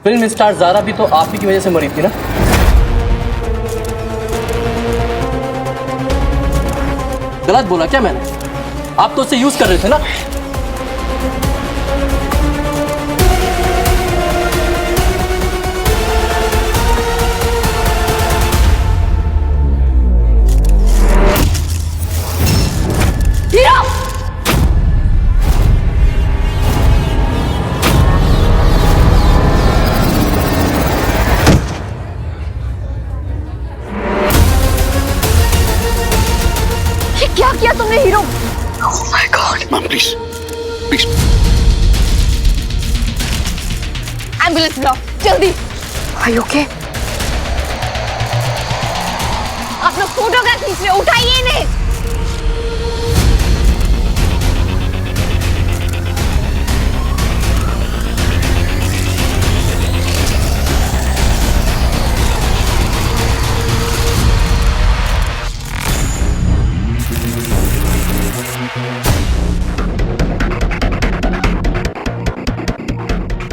Film star Zaara भी तो आप ही की वजह से मरी थी ना? गलत बोला क्या मैंने? आप तो उसे यूज कर रहे थे ना? क्या किया तुमने hero? Oh my God, Mom, please, please. Ambulance बुलाओ जल्दी। Are you okay? आप लोग फोटोग्राफ खींच रहे हो, उठाइए इन्हें।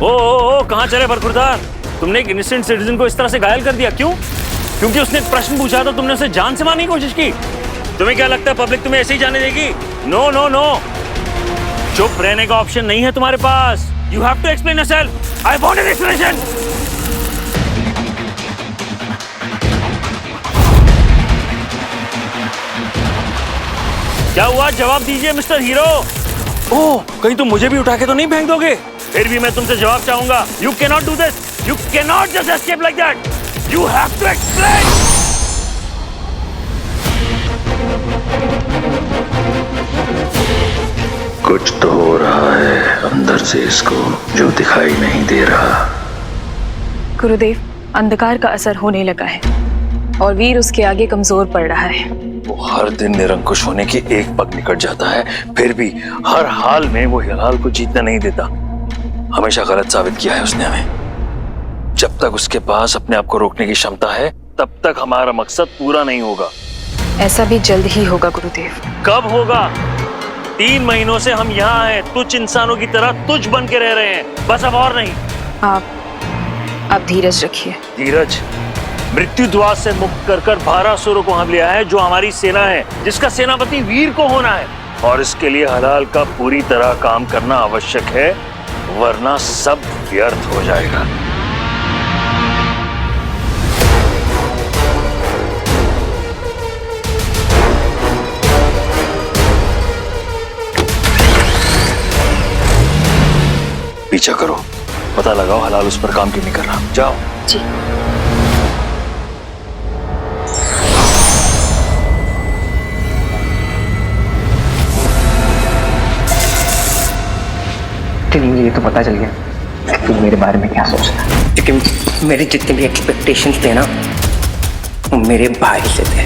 ओ कहाँ चले बरखुरदार? तुमने एक इनोसेंट सिटीजन को इस तरह से घायल कर दिया, क्यों? क्योंकि उसने एक प्रश्न पूछा था, तुमने उसे जान से मारने की कोशिश की। तुम्हें क्या लगता है पब्लिक तुम्हें ऐसे ही जाने देगी? नो नो नो, चुप रहने का ऑप्शन नहीं है तुम्हारे पास। You have to explain yourself. I want an explanation. क्या हुआ, जवाब दीजिए मिस्टर हीरो। ओह, कहीं तुम मुझे भी उठा के तो नहीं फेंक दोगे? फिर भी मैं तुमसे जवाब चाहूंगा। You cannot do this, you cannot just escape like that, you have to explain. कुछ तो हो रहा है अंदर से इसको जो दिखाई नहीं दे रहा। गुरुदेव, अंधकार का असर होने लगा है और वीर उसके आगे कमजोर पड़ रहा है। वो हर दिन निरंकुश होने की एक पग निकट जाता है, फिर भी हर हाल में वो हिलाल को जीतने नहीं देता। हमेशा गलत साबित किया है उसने हमें। जब तक उसके पास अपने आप को रोकने की क्षमता है, तब तक हमारा मकसद पूरा नहीं होगा। ऐसा भी जल्द ही होगा गुरुदेव। कब होगा? 3 महीनों से हम यहाँ हैं, तुच्छ इंसानों की तरह तुच्छ बन के रह रहे हैं, बस अब और नहीं। आप धीरज रखिए। धीरज? मृत्यु द्वार से मुक्त कर 12 असुरों को हम लिया है, जो हमारी सेना है, जिसका सेनापति वीर को होना है। और इसके लिए हलाल का पूरी तरह काम करना आवश्यक है, वरना सब व्यर्थ हो जाएगा। पीछा करो, पता लगाओ हलाल उस पर काम क्यों नहीं कर रहा। जाओ। जी। मुझे ये तो पता चल गया कि मेरे बारे में क्या सोचता है, क्योंकि मेरे जितने भी एक्सपेक्टेशंस थे ना, वो मेरे भाई से थे।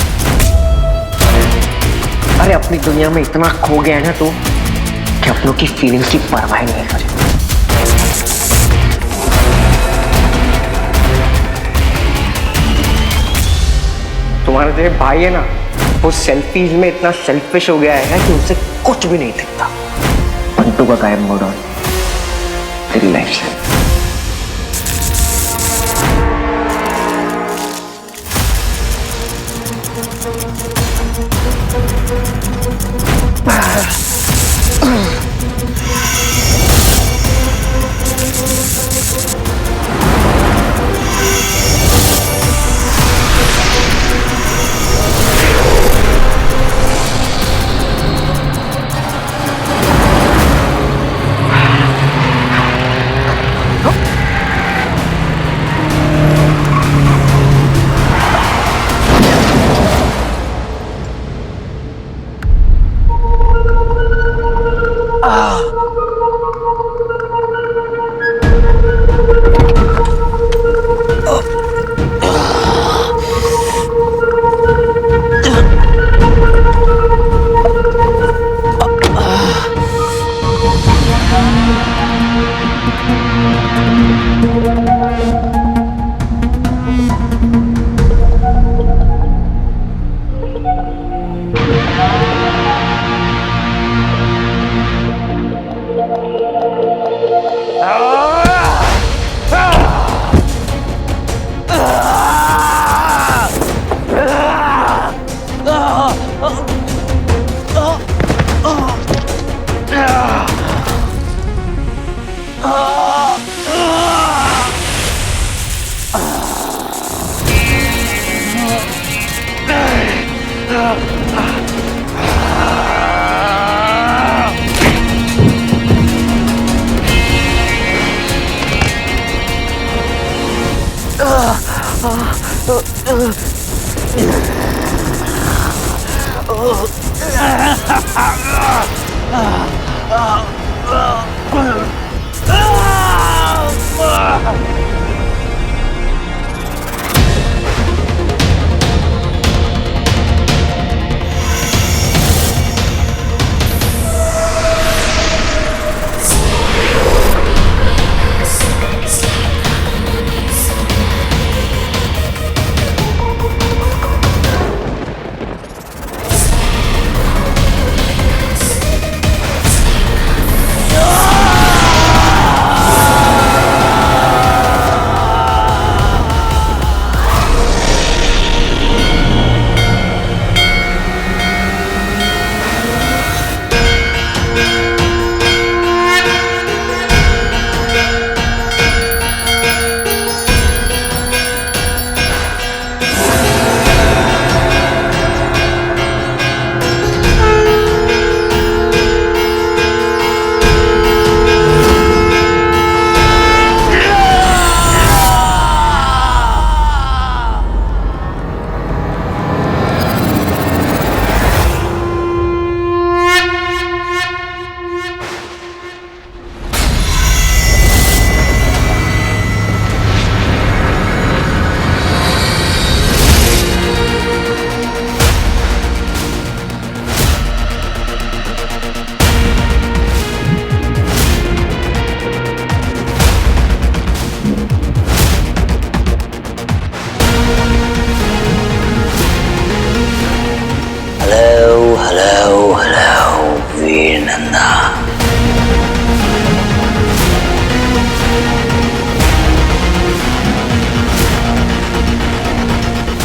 अरे अपनी दुनिया में इतना खो गया है ना तू, कि अपनों की फीलिंग्स की परवाह नहीं है तुझे। तुम्हारा जो भाई है ना, वो सेल्फीज में इतना सेल्फिश हो गया है कि उसे कुछ भी नहीं दिखता। पंटू का गायब मोड़ ऑन तेरी लाइफ से।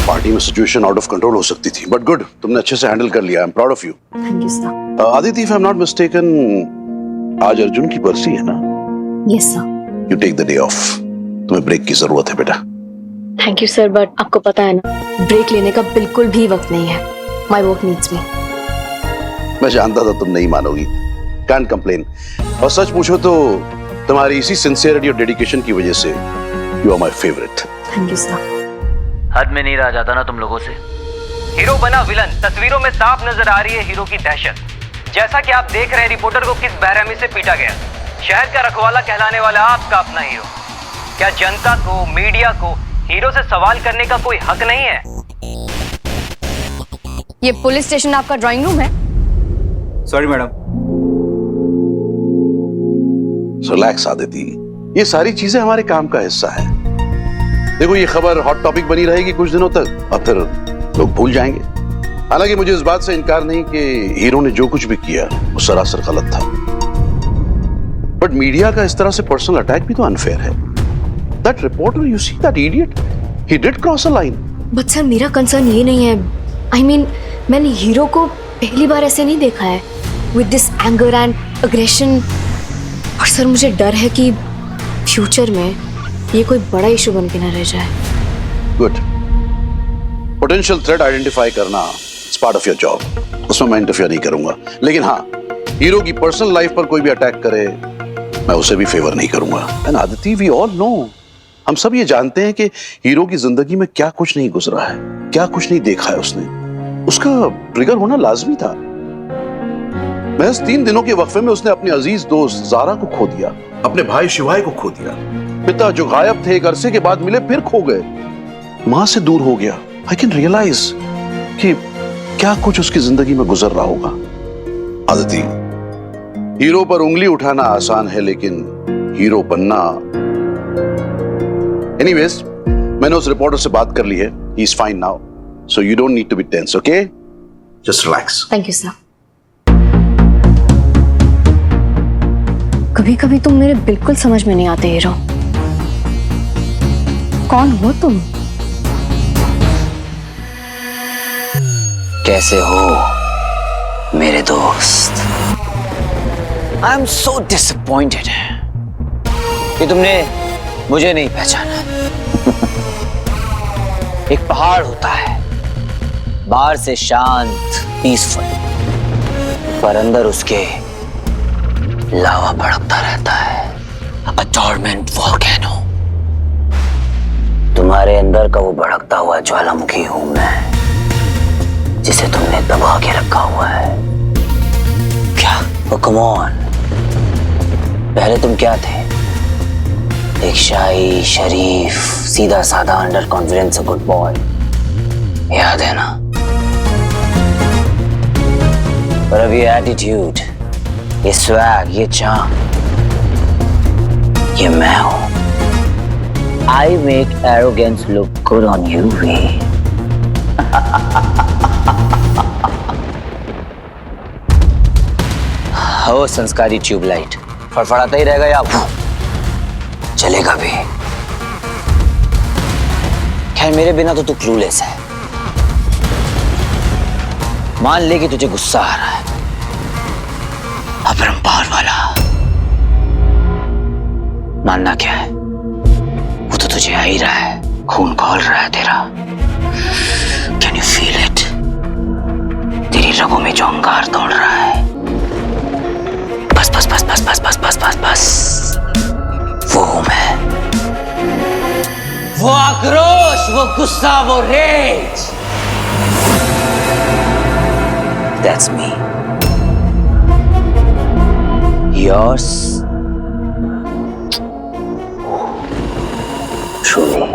पार्टी में सिचुएशन आउट ऑफ कंट्रोल हो सकती थी, बट गुड, तुमने अच्छे से हैंडल कर लिया। I am proud of you. Thank you sir. Aditi, if I am not mistaken, आज अर्जुन की बरसी है ना? Yes sir. You take the day off. तुम्हें ब्रेक की जरूरत है बेटा। थैंक यू सर, बट आपको पता है ना, ब्रेक लेने का बिल्कुल भी वक्त नहीं है। माय वर्क नीड्स मी। मैं जानता था तुम नहीं मानोगी। Can't complain. और सच पूछो तो तुम्हारी इसी सिंसियरिटी और डेडिकेशन की वजह से you are my favourite. Thank you sir. हद में नहीं रहा जाता ना तुम लोगों से। हीरो बना विलन, तस्वीरों में साफ नजर आ रही है हीरो की दहशत। जैसा कि आप देख रहे हैं, रिपोर्टर को किस बेरहमी से पीटा गया। शहर का रखवाला कहलाने वाला आपका अपना हीरो। क्या जनता को, मीडिया को हीरो से सवाल करने का कोई हक नहीं है? ये पुलिस स्टेशन आपका ड्राइंग रूम है? Sorry madam. रिलैक्स आदिति, ये सारी चीजें हमारे काम का हिस्सा है। देखो, ये खबर हॉट टॉपिक बनी रहेगी कुछ दिनों तक और फिर लोग भूल जाएंगे। हालांकि मुझे इस बात से इनकार नहीं कि हीरो ने जो कुछ भी किया वो सरासर गलत था, बट मीडिया का इस तरह से पर्सनल अटैक भी तो अनफेयर है। That reporter, you see that idiot, he did cross a line. But sir, मेरा कंसर्न ये नहीं है। आई मीन, मैंने हीरो को पहली बार ऐसे नहीं देखा है, with this anger and aggression. और सर, मुझे डर है कि फ्यूचर में ये कोई बड़ा इशू बन के ना रह जाए। गुड। पोटेंशियल थ्रेट आइडेंटिफाई करना it's part of your job, उसमें मैं इंटरफियर नहीं करूंगा। लेकिन हाँ, हीरो की पर्सनल लाइफ पर कोई भी अटैक करे, मैं उसे भी फेवर नहीं करूंगा। And Aditi, we all know, हम सब ये जानते हैं कि हीरो की जिंदगी में क्या कुछ नहीं गुजरा है, क्या कुछ नहीं देखा है उसने। उसका ट्रिगर होना लाजमी था। महज 3 दिनों के वक्फे में उसने अपने अजीज दोस्त जारा को खो दिया, अपने भाई शिवाय को खो दिया, पिता जो गायब थे एक अरसे के बाद मिले फिर खो गए, मां से दूर हो गया। आई कैन रियलाइज कि क्या कुछ उसकी जिंदगी में गुजर रहा होगा। आदिति, हीरो पर उंगली उठाना आसान है, लेकिन हीरो बनना। एनीवेज, मैंने उस रिपोर्टर से बात कर ली है। He is fine now, so you don't need to be tense, okay? Just relax. Thank you sir. कभी कभी तुम मेरे बिल्कुल समझ में नहीं आते हीरो। कौन हो तुम? कैसे हो मेरे दोस्त? आई एम सो डिसअपॉइंटेड कि तुमने मुझे नहीं पहचाना। एक पहाड़ होता है, बाहर से शांत, पीसफुल, पर अंदर उसके लावा भड़कता रहता है। A torment volcano। तुम्हारे अंदर का वो भड़कता हुआ ज्वालामुखी हूं मैं, जिसे तुमने दबा के रखा हुआ है। क्या? Oh, come on। पहले तुम क्या थे? एक शाही, शरीफ, सीधा साधा, अंडर कॉन्फिडेंस गुड बॉय, याद है ना? पर अब ये एटीट्यूड, ये स्वैग, ये चार्म, ये मैं हूं। I make arrogance look good on you, वे। हो संस्कारी ट्यूबलाइट, फड़फड़ाता ही रहेगा या चलेगा भी? खैर मेरे बिना तो तू क्लूलेस है। मान ले कि तुझे गुस्सा आ रहा है, अपरंपार वाला। मानना क्या है, वो तो तुझे आ ही रहा है, खून खौल रहा है तेरा। Can you feel it? तेरी रगों में जो अंगार दौड़ रहा है। बस बस बस बस बस बस बस बस बस, वो हूं मैं। वो आक्रोश, वो गुस्सा, वो rage, that's me. Yours truly।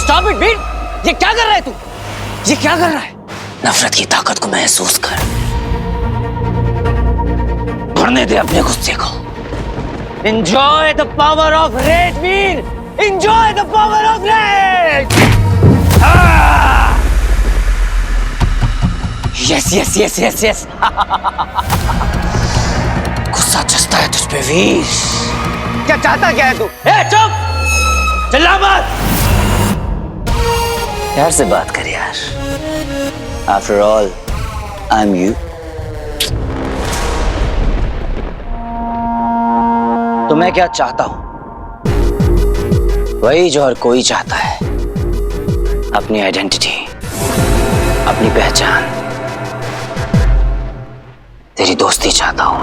Stop it, Veer! ये क्या कर रहा है तू? ये क्या कर रहा है? नफरत की ताकत को महसूस कर, भरने दे अपने गुस्से को। Enjoy the power of rage, Veer! Enjoy the power of rage! Yes, yes, yes, yes, yes। गुस्सा चढ़ता है तुझ पे वीर। क्या चाहता क्या है तू? चुप! चिल्ला मत! प्यार से बात कर यार। After all, I'm you। तो मैं क्या चाहता हूं? वही जो हर कोई चाहता है, अपनी आइडेंटिटी, अपनी पहचान। तेरी दोस्ती चाहता हूं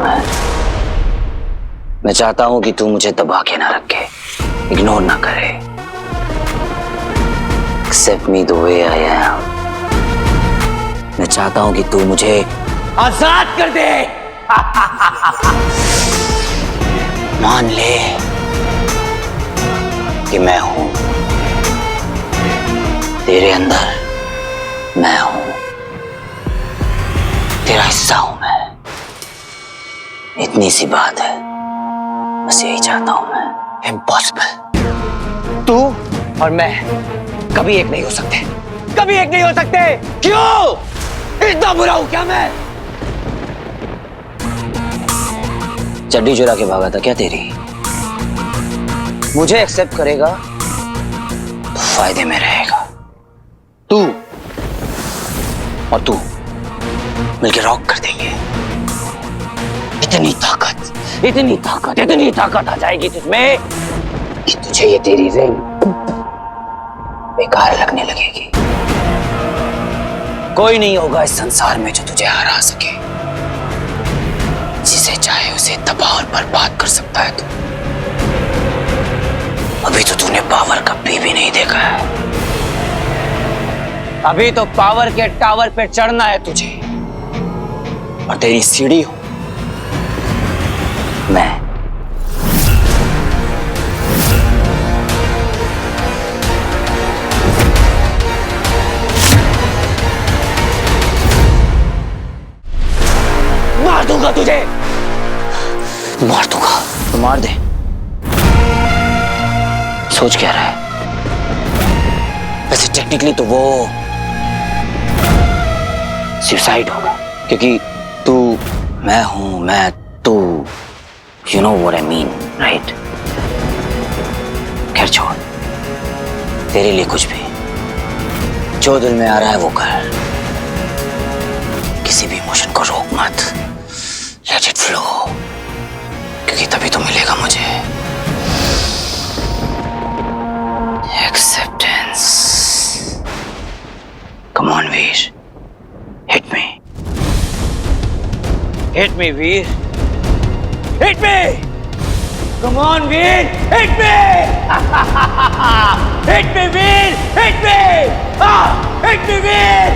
मैं चाहता हूं कि तू मुझे दबा के ना रखे, इग्नोर ना करे। Accept me the way I am। मैं चाहता हूं कि तू मुझे आजाद कर दे। मान ले कि मैं हूं तेरे अंदर, मैं हूं तेरा हिस्सा हूं मैं। इतनी सी बात है, बस यही चाहता हूं मैं। इम्पॉसिबल। तू और मैं कभी एक नहीं हो सकते, कभी एक नहीं हो सकते। क्यों? इतना बुरा हूं क्या मैं? चड्डी चुरा के भागा था क्या तेरी? मुझे एक्सेप्ट करेगा तो फायदे में रहेगा। तू और तू मिलके रॉक कर देंगे। इतनी ताकत, इतनी ताकत, इतनी ताकत आ जाएगी तुझमें कि तुझे ये तेरी रिंग बेकार लगने लगेगी। कोई नहीं होगा इस संसार में जो तुझे हरा सके। जिसे चाहे उसे तबाह और बर्बाद कर सकता है तू। अभी तो तूने पावर का पी भी नहीं देखा है। अभी तो पावर के टावर पे चढ़ना है तुझे, और तेरी सीढ़ी हूं मैं। मार दूंगा तुझे, मार दूंगा। तो मार दे। सोच क्या रहा है? वैसे टेक्निकली तो वो सुसाइड होगा, क्योंकि तू मैं हूं, मैं तू। You know what I mean, right? खैर छोड़, तेरे लिए कुछ भी जो दिल में आ रहा है वो कर। किसी भी इमोशन को रोक मत, लेट इट फ्लो। क्योंकि तभी तो मिलेगा मुझे acceptance. Come on Veer, hit me, hit me Veer, hit me, come on Veer, hit me, hit me Veer, hit me, hit me Veer.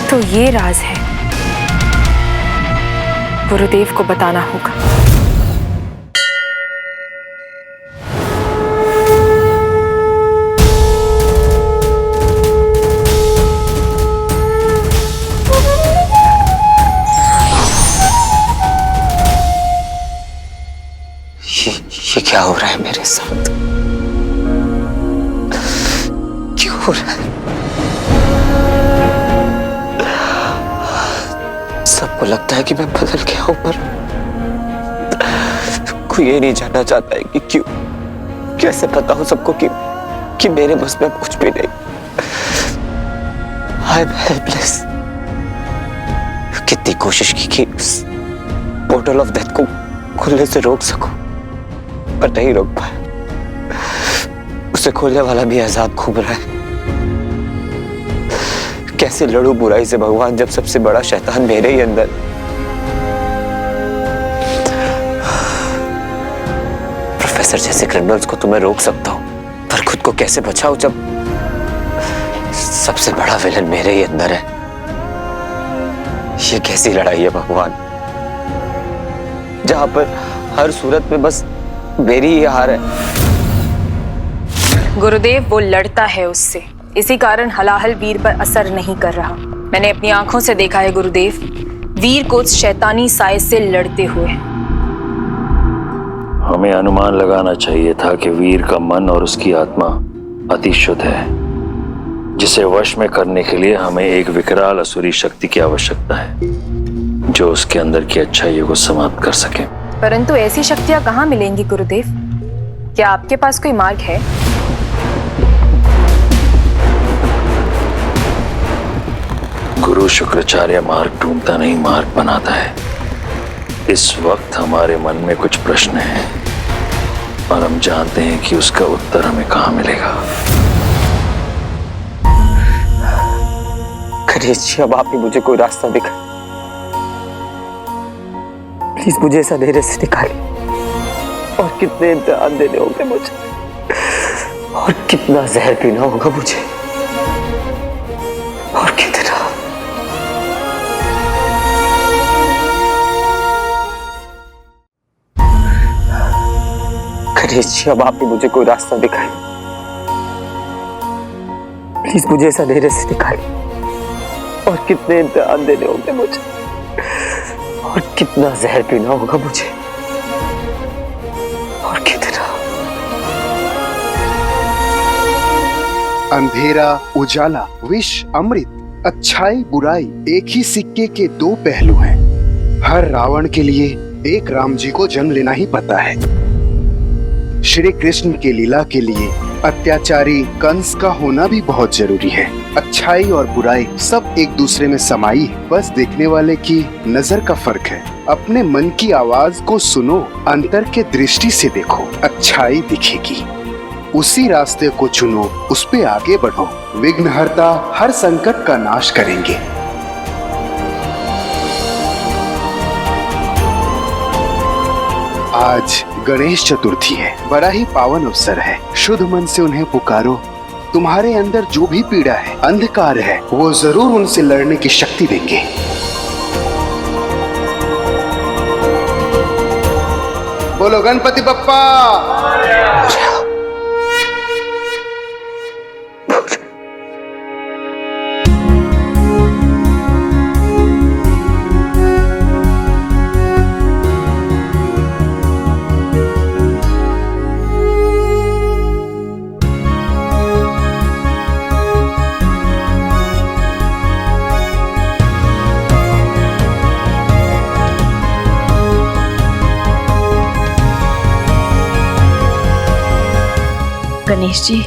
तो ये राज है, गुरुदेव को बताना होगा। ये क्या हो रहा है मेरे साथ? क्यों हो रहा है? सबको लगता है कि मैं बदल गया हूं, पर कोई ये नहीं जानना चाहता है कि क्यों। कैसे पता हो सबको कि मेरे बस में कुछ भी नहीं। I am helpless. कितनी कोशिश की कि उस पोर्टल ऑफ डेथ को खुलने से रोक सकूं, पर नहीं रोक पाया। उसे खोलने वाला भी आजाद घूम रहा है। कैसे लड़ूं बुराई से भगवान, जब सबसे बड़ा शैतान मेरे ही अंदर। प्रोफेसर जैसे क्रिमिनल्स को तो मैं रोक सकता हूं, पर खुद को कैसे बचाऊं जब सबसे बड़ा विलन मेरे ही अंदर है। ये कैसी लड़ाई है भगवान, जहां पर हर सूरत में बस मेरी ही हार है। गुरुदेव वो लड़ता है उससे, इसी कारण हलाहल वीर पर असर नहीं कर रहा। मैंने अपनी आंखों से देखा है गुरुदेव, वीर को उस शैतानी साए से लड़ते हुए। हमें अनुमान लगाना चाहिए था कि वीर का मन और उसकी आत्मा अति शुद्ध है, जिसे वश में करने के लिए हमें एक विकराल असुरी शक्ति की आवश्यकता है, जो उसके अंदर की अच्छाइयों को समाप्त कर सके। परंतु ऐसी शक्तियां कहाँ मिलेंगी गुरुदेव? क्या आपके पास कोई मार्ग है? गुरु शुक्राचार्य मार्ग ढूंढता नहीं, मार्ग बनाता है। इस वक्त हमारे मन में कुछ प्रश्न हैं और हम जानते हैं कि उसका उत्तर हमें कहाँ मिलेगा। गणेश जी, अब आप ही मुझे कोई रास्ता दिखाएं। प्लीज मुझे इस अंधेरे से निकालिए। और कितने इम्तिहान देने होंगे मुझे, और कितना जहर पीना होगा मुझे, और कितना। गणेश जी, अब आप ही मुझे कोई रास्ता दिखाएं। प्लीज मुझे इस अंधेरे से निकालिए। और कितने इम्तिहान देने होंगे मुझे, और कितना जहर पीना होगा मुझे, और कितना। अंधेरा उजाला, विष अमृत, अच्छाई बुराई एक ही सिक्के के दो पहलू हैं। हर रावण के लिए एक राम जी को जन्म लेना ही पड़ता है। श्री कृष्ण के लीला के लिए अत्याचारी कंस का होना भी बहुत जरूरी है। अच्छाई और बुराई सब एक दूसरे में समाई है, बस देखने वाले की नजर का फर्क है। अपने मन की आवाज को सुनो, अंतर के दृष्टि से देखो, अच्छाई दिखेगी। उसी रास्ते को चुनो, उस पे आगे बढ़ो। विघ्नहर्ता हर संकट का नाश करेंगे। आज गणेश चतुर्थी है, बड़ा ही पावन अवसर है। शुद्ध मन से उन्हें पुकारो। तुम्हारे अंदर जो भी पीड़ा है, अंधकार है, वो जरूर उनसे लड़ने की शक्ति देंगे। बोलो गणपति बप्पा। गणेश जी,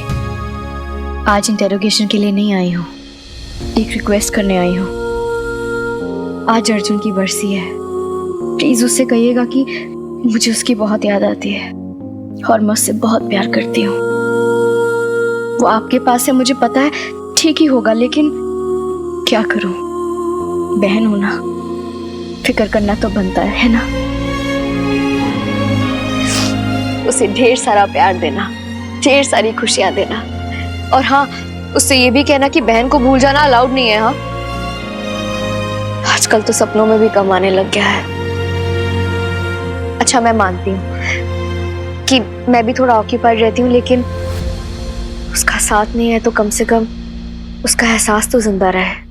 आज इंटेरोगेशन के लिए नहीं आई हूँ, एक रिक्वेस्ट करने आई हूँ। आज अर्जुन की बरसी है, प्लीज उससे कहिएगा कि मुझे उसकी बहुत याद आती है और मैं उससे बहुत प्यार करती हूँ। वो आपके पास है, मुझे पता है, ठीक ही होगा, लेकिन क्या करूँ, बहन हो ना, फिक्र करना तो बनता है ना। उसे ढेर सारा प्यार देना, ढेर सारी खुशियां देना, और हाँ, उससे ये भी कहना कि बहन को भूल जाना अलाउड नहीं है। हाँ, आजकल तो सपनों में भी कम आने लग गया है। अच्छा, मैं मानती हूँ कि मैं भी थोड़ा ऑक्यूपाइड रहती हूँ, लेकिन उसका साथ नहीं है तो कम से कम उसका एहसास तो जिंदा रहे।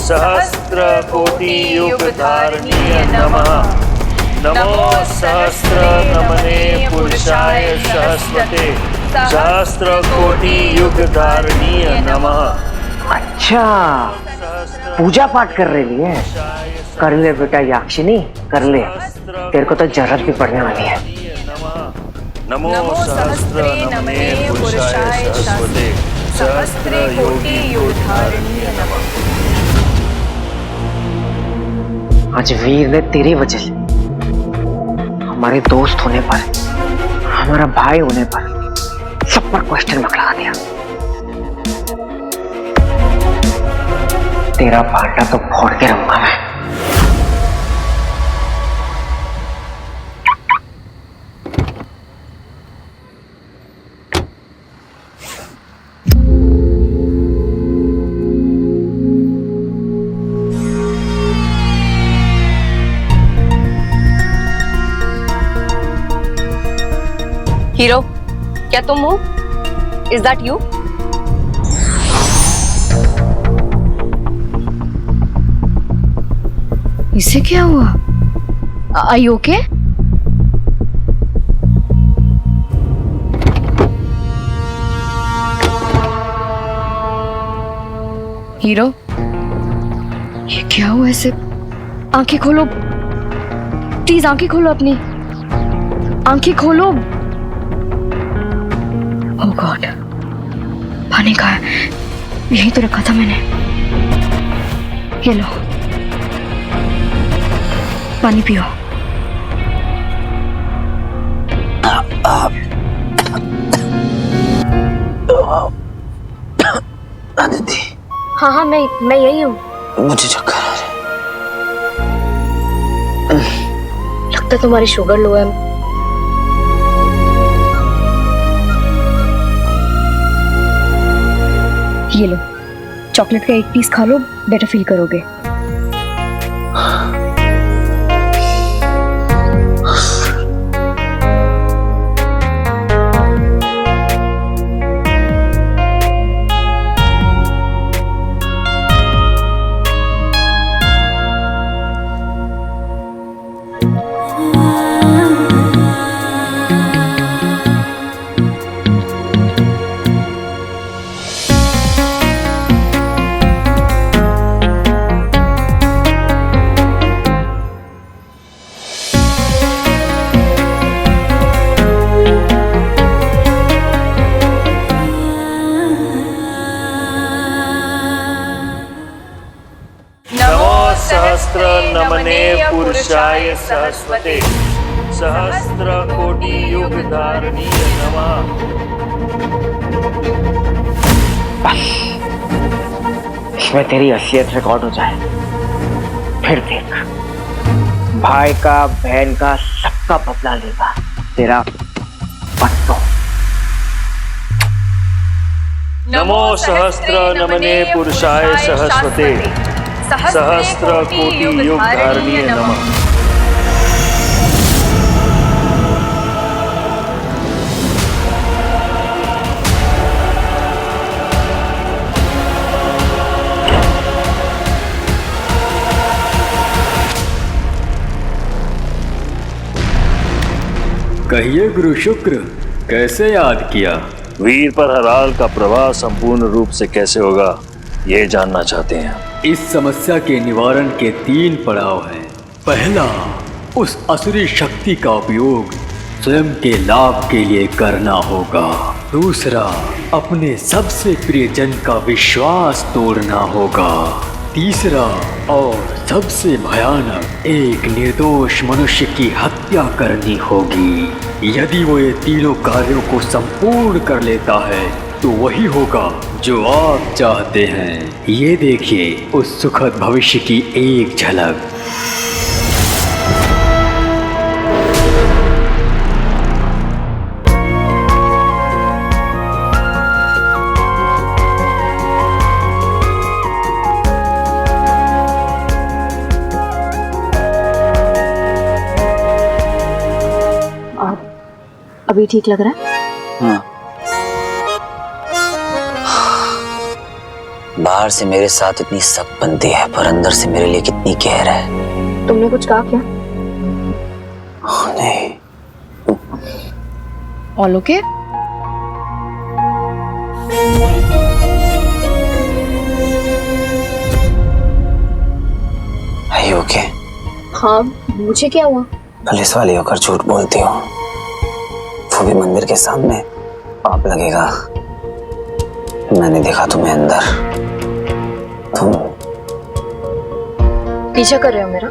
सहस्त्र कोटि युग धारणीय नमः। नमो सहस्त्र नमने पुरुषाय सहस्रते सहस्त्र कोटि युग धारणीय नमः। अच्छा, पूजा पाठ कर रही है, कर ले बेटा याक्षिनी, कर ले, तेरे को तो जरूरत भी पड़ने वाली है। नमो सहस्त्र नमने पुरुषाय सहस्रते सहस्त्र कोटि युग धारणीय नमः। आज वीर ने तेरी वजह से हमारे दोस्त होने पर, हमारा भाई होने पर सब पर क्वेश्चन मार्क लगा दिया। तेरा पाटा तो फोड़ के रहूंगा मैं। हीरो, क्या तुम हो? Is that you? इसे क्या हुआ? Are you okay? हीरो, ये क्या हुआ ऐसे? आंखें खोलो प्लीज, आंखें खोलो अपनी, आंखें खोलो। ओह गॉड, पानी कहाँ है? यही तो रखा था मैंने। ये लो, पानी पियो। आदिति, हाँ हाँ, मैं यही हूँ। मुझे चक्कर आ रहा है। लगता है तुम्हारी शुगर लो है। ये लो, चॉकलेट का एक पीस खा लो, बेटर फील करोगे। नमने पुरुषाय सहस्वते सहस्त्र कोटि युग धारणी नमः। इसमें तेरी असलियत रिकॉर्ड हो जाए, फिर देख भाई का बहन का सबका बदला लेगा तेरा पत्तो। नमो सहस्त्र नमने पुरुषाय सहस्वते सहस्त्र कोटि युग धारणीय नमः। कहिए गुरु शुक्र, कैसे याद किया? वीर पर हलाल का प्रभाव संपूर्ण रूप से कैसे होगा ये जानना चाहते हैं। इस समस्या के निवारण के 3 पड़ाव हैं। पहला, उस असुरी शक्ति का उपयोग स्वयं के लाभ के लिए करना होगा। दूसरा, अपने सबसे प्रियजन का विश्वास तोड़ना होगा। तीसरा और सबसे भयानक, एक निर्दोष मनुष्य की हत्या करनी होगी। यदि वो ये तीनों कार्यों को संपूर्ण कर लेता है तो वही होगा जो आप चाहते हैं। ये देखिए उस सुखद भविष्य की एक झलक। अभी ठीक लग रहा है? हाँ। बाहर से मेरे साथ इतनी सख्त बनती है पर अंदर से मेरे लिए कितनी कहर है। तुमने कुछ कहा क्या? नहीं। All okay? Are you okay? हाँ, मुझे क्या हुआ? पुलिस वाली होकर झूठ बोलती हो, वो भी मंदिर के सामने। पाप लगेगा। मैंने देखा तुम्हें अंदर। तुम पीछा कर रहे हो मेरा?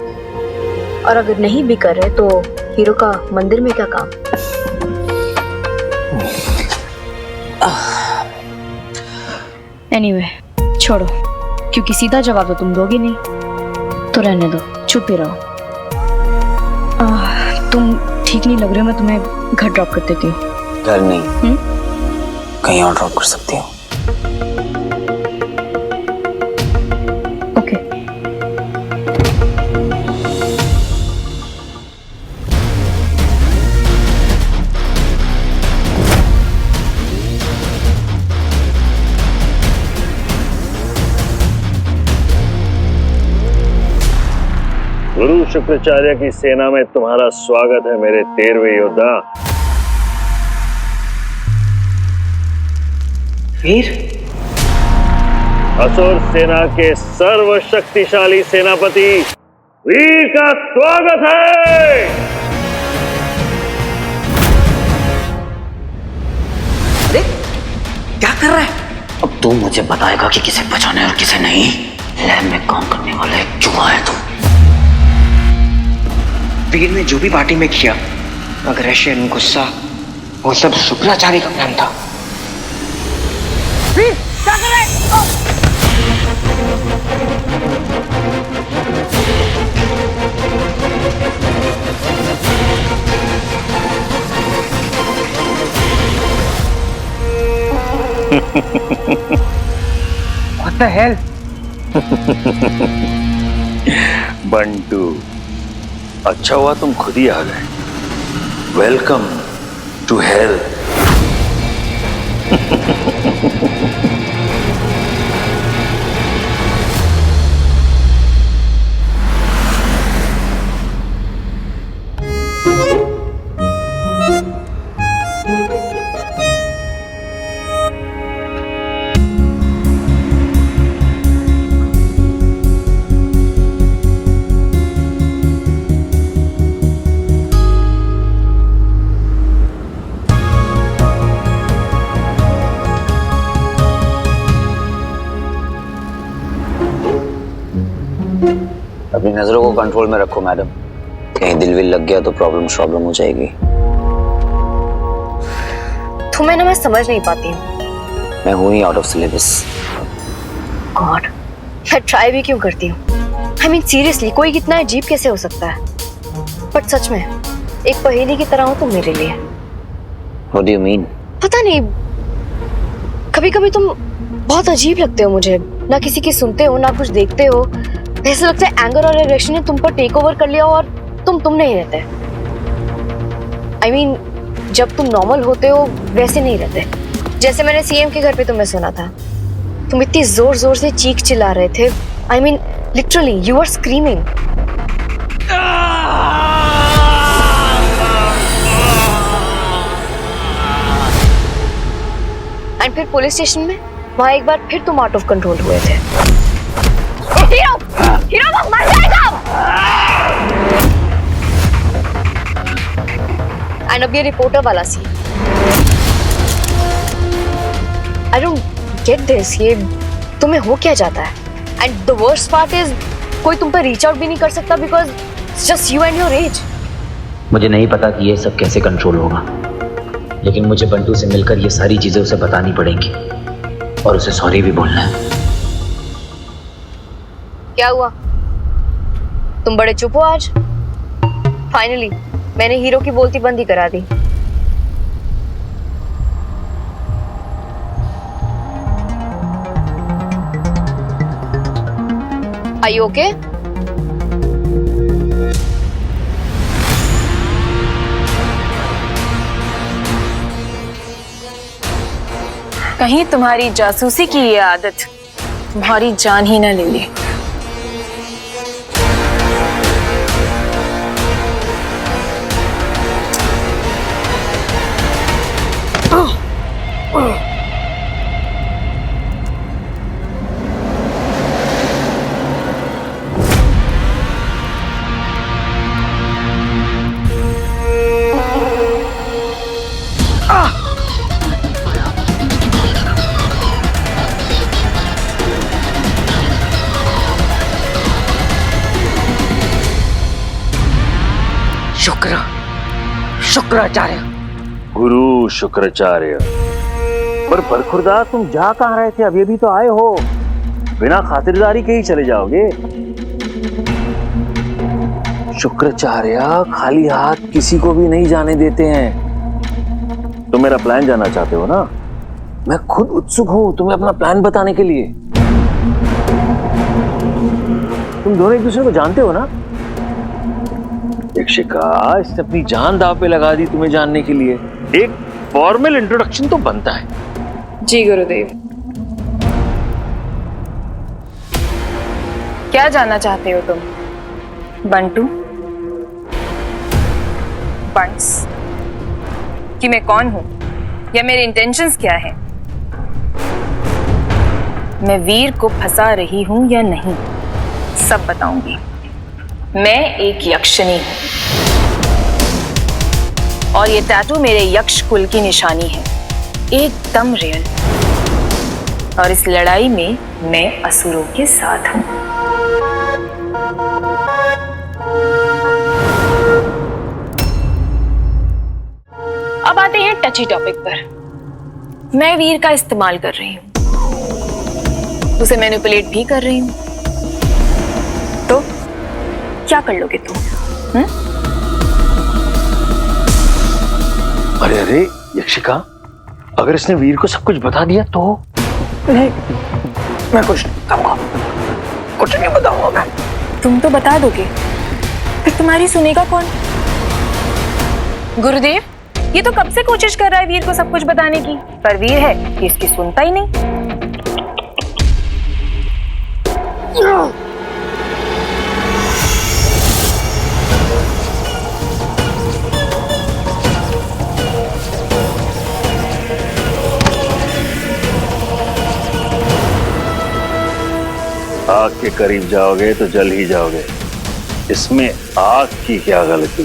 और अगर नहीं भी कर रहे तो हीरो का मंदिर में क्या काम? एनीवे, छोड़ो, क्योंकि सीधा जवाब तो तुम दोगे नहीं, तो रहने दो, चुप ही रहो। तुम ठीक नहीं लग रहे हो, मैं तुम्हें घर ड्रॉप कर देती हूँ। घर नहीं, कहीं और ड्रॉप कर सकती हूँ। ओके। गुरु शुक्राचार्य की सेना में तुम्हारा स्वागत है मेरे 13वें योद्धा। वीर, असुर सेना के सर्वशक्तिशाली सेनापति वीर का स्वागत है। अरे क्या कर रहा है? अब तू मुझे बताएगा कि किसे बचाना है और किसे नहीं। लैब में काम करने वाला एक चूहा है तू। वीर ने जो भी पार्टी में किया, अग्रेशन, गुस्सा, वो सब शुक्राचार्य का प्लान था। वीर, क्या कर रहे हैं? What the hell? बंटू, अच्छा हुआ तुम खुद ही आ गए। Welcome to hell. अपनी नजरों को कंट्रोल में रखो मैडम, कहीं दिल विल लग गया तो प्रॉब्लम हो जाएगी। तुम्हें ना मैं समझ नहीं पाती हूँ। मैं हूं ही आउट ऑफ सिलेबस। गॉड, मैं ट्राई भी क्यों करती हूँ? आई मीन सीरियसली, कोई कितना अजीब कैसे हो सकता है? बट सच में एक पहेली की तरह हो तुम मेरे लिए। What do you mean? पता नहीं, कभी कभी तुम बहुत अजीब लगते हो मुझे। ना किसी की सुनते हो, ना कुछ देखते हो। ऐसा लगता है एंगर और एग्रेशन ने तुम पर टेक ओवर कर लिया और तुम नहीं रहते। आई मीन, जब तुम नॉर्मल होते हो वैसे नहीं रहते। जैसे मैंने सीएम के घर पे तुम्हें सुना था, तुम इतनी जोर जोर से चीख चिल्ला रहे थे। I mean literally you are screaming. And फिर पुलिस स्टेशन में वहां एक बार फिर तुम आउट ऑफ कंट्रोल हुए थे। हीरो, हीरो वो मर जाएगा। एंड अब ये रिपोर्टर वाला सी। आई डोंट गेट दिस, ये तुम्हें हो क्या जाता है? And the worst part is कोई तुम पर रीच आउट भी नहीं कर सकता because it's just you and your age. मुझे नहीं पता कि ये सब कैसे कंट्रोल होगा, लेकिन मुझे बंटू से मिलकर ये सारी चीजें उसे बतानी पड़ेंगी और उसे सॉरी भी बोलना है। क्या हुआ? तुम बड़े चुप हो आज। फाइनली मैंने हीरो की बोलती बंद ही करा दी। Are you okay? कहीं तुम्हारी जासूसी की ये आदत तुम्हारी जान ही न ले ले। शुक्राचार्य। गुरु शुक्राचार्य। पर बरखुरदार, तुम जा कहाँ रहे थे? अभी तो आए हो, बिना खातिरदारी के ही चले जाओगे? शुक्राचार्य खाली हाथ किसी को भी नहीं जाने देते हैं। तुम मेरा प्लान जानना चाहते हो ना? मैं खुद उत्सुक हूं तुम्हें अपना प्लान बताने के लिए। तुम दोनों एक दूसरे को जानते हो ना? यक्षिका, इसने अपनी जान दांव पे लगा दी तुम्हें जानने के लिए। एक फॉर्मल इंट्रोडक्शन तो बनता है। जी गुरुदेव। क्या जानना चाहते हो तुम? बंटू, बंट्स, कि मैं कौन हूं या मेरे इंटेंशंस क्या हैं? मैं वीर को फंसा रही हूं या नहीं, सब बताऊंगी। मैं एक यक्षिणी हूं और ये टैटू मेरे यक्ष कुल की निशानी है, एकदम रियल। और इस लड़ाई में मैं असुरों के साथ हूं। अब आते हैं टची टॉपिक पर। मैं वीर का इस्तेमाल कर रही हूं, उसे मैनिपुलेट भी कर रही हूं। तो क्या कर लोगे तुम? अरे अरे यक्षिका, अगर इसने वीर को सब कुछ बता दिया तो? नहीं, मैं कुछ नहीं बताऊंगा मैं। तुम तो बता दोगे, फिर तुम्हारी सुनेगा कौन? गुरुदेव, ये तो कब से कोशिश कर रहा है वीर को सब कुछ बताने की, पर वीर है कि इसकी सुनता ही नहीं। आग के करीब जाओगे तो जल ही जाओगे। इसमें आग की क्या गलती?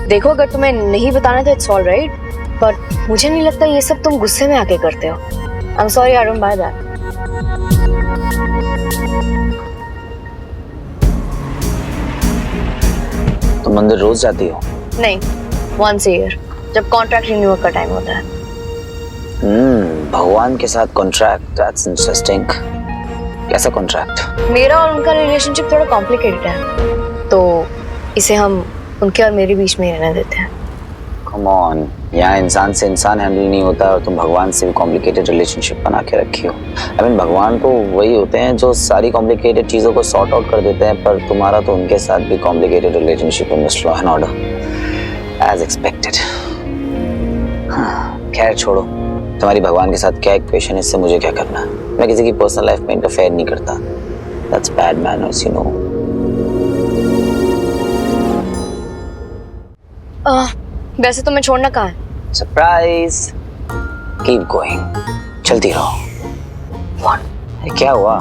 देखो, अगर तुम्हें नहीं बताना तो इट्स ऑल राइट, पर मुझे नहीं लगता ये सब तुम गुस्से में आके करते हो। I'm sorry, I don't buy that. तुम मंदिर रोज जाती हो? नहीं, once a year, जब कॉन्ट्रैक्ट रिन्यूअल का टाइम होता है। भगवान के साथ कॉन्ट्रैक्ट, दैट्स इंटरेस्टिंग। कैसा कॉन्ट्रैक्ट? मेरा और उनका रिलेशनशिप थोड़ा कॉम्प्लिकेटेड है, तो इसे हम उनके और मेरे बीच में ही रहने देते हैं। कम ऑन, यहाँ इंसान से इंसान हैंडल नहीं होता और तुम भगवान से भी कॉम्प्लिकेटेड रिलेशनशिप बना के रखी हो। आई मीन भगवान तो वही होते हैं जो सारी कॉम्प्लिकेटेड चीजों को सॉर्ट आउट कर देते हैं, पर तुम्हारा तो उनके साथ भी कॉम्प्लिकेटेड रिलेशनशिप है, mister law and order, as expected. खैर छोड़ो, तुम्हारी भगवान के साथ क्या इक्वेशन है, इससे मुझे क्या करना? मैं किसी की पर्सनल लाइफ में इंटरफेयर नहीं करता। That's bad manners, you know. वैसे तुम्हें छोड़ना कहाँ है? सरप्राइज। कीप गोइंग, चलती रहो। What? क्या हुआ?